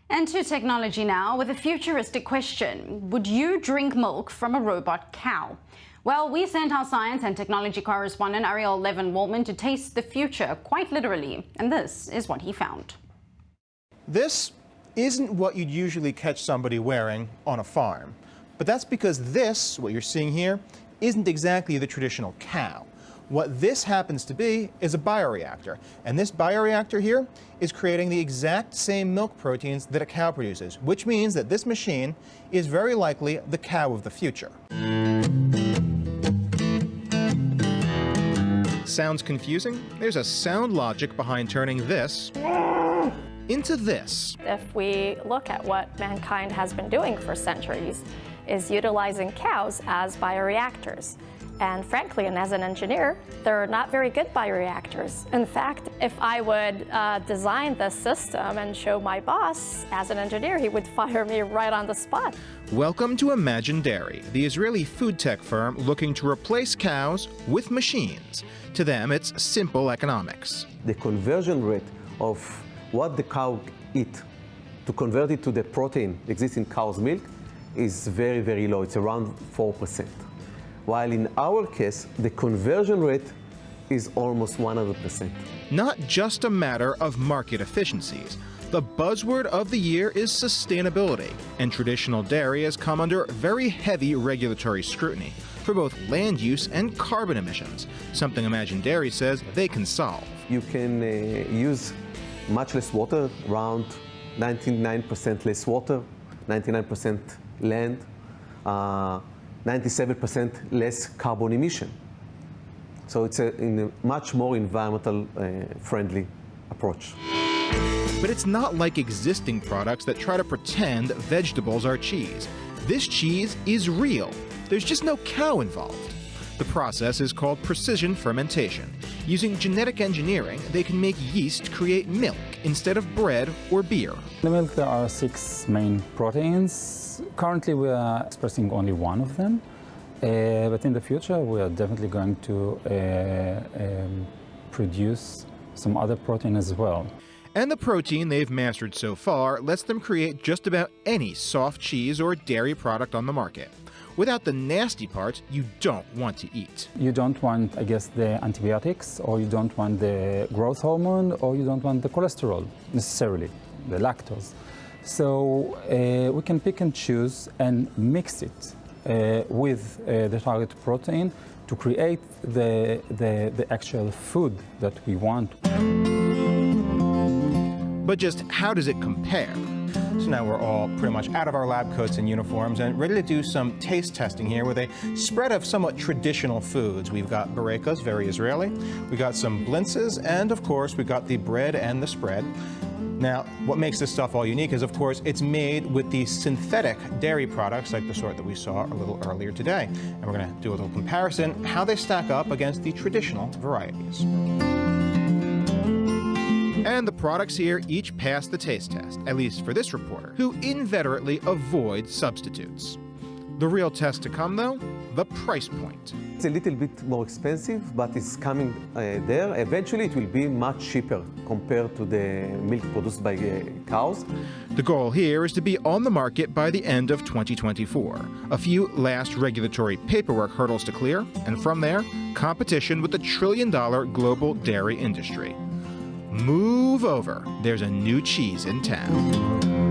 And to technology now with a futuristic question. Would you drink milk from a robot cow? Well, we sent our science and technology correspondent Ariel Levin-Waldman to taste the future, quite literally. And this is what he found. This isn't what you'd usually catch somebody wearing on a farm. But that's because this, what you're seeing here, isn't exactly the traditional cow. What this happens to be is a bioreactor. And this bioreactor here is creating the exact same milk proteins that a cow produces, which means that this machine is very likely the cow of the future. Sounds confusing? There's a sound logic behind turning this into this. If we look at what mankind has been doing for centuries, is utilizing cows as bioreactors. And frankly, and as an engineer, they're not very good bioreactors. In fact, if I would design this system and show my boss as an engineer, he would fire me right on the spot. Welcome to ImaginDairy, the Israeli food tech firm looking to replace cows with machines. To them, it's simple economics. The conversion rate of what the cow eats to convert it to the protein existing in cow's milk is very, very low. It's around 4%. While in our case, the conversion rate is almost 100%. Not just a matter of market efficiencies. The buzzword of the year is sustainability, and traditional dairy has come under very heavy regulatory scrutiny for both land use and carbon emissions, something ImaginDairy says they can solve. You can use much less water, around 99% less water, 99% land, 97% less carbon emission. So it's a much more environmental friendly approach. But it's not like existing products that try to pretend vegetables are cheese. This cheese is real. There's just no cow involved. The process is called precision fermentation. Using genetic engineering, they can make yeast create milk instead of bread or beer. In the milk, there are 6 main proteins. Currently, we are expressing only one of them. But in the future, we are definitely going to produce some other protein as well. And the protein they've mastered so far lets them create just about any soft cheese or dairy product on the market, without the nasty parts you don't want to eat. You don't want, I guess, the antibiotics, or you don't want the growth hormone, or you don't want the cholesterol, necessarily, the lactose. So we can pick and choose and mix it with the target protein to create the actual food that we want. But just how does it compare? So now we're all pretty much out of our lab coats and uniforms and ready to do some taste testing here with a spread of somewhat traditional foods. We've got barekas, very Israeli. We got some blintzes, and of course we got the bread and the spread. Now, what makes this stuff all unique is, of course, it's made with the synthetic dairy products like the sort that we saw a little earlier today. And we're going to do a little comparison, how they stack up against the traditional varieties. And the products here each pass the taste test, at least for this reporter, who inveterately avoids substitutes. The real test to come, though, the price point. It's a little bit more expensive, but it's coming there. Eventually, it will be much cheaper compared to the milk produced by cows. The goal here is to be on the market by the end of 2024. A few last regulatory paperwork hurdles to clear, and from there, competition with the trillion-dollar global dairy industry. Move over. There's a new cheese in town.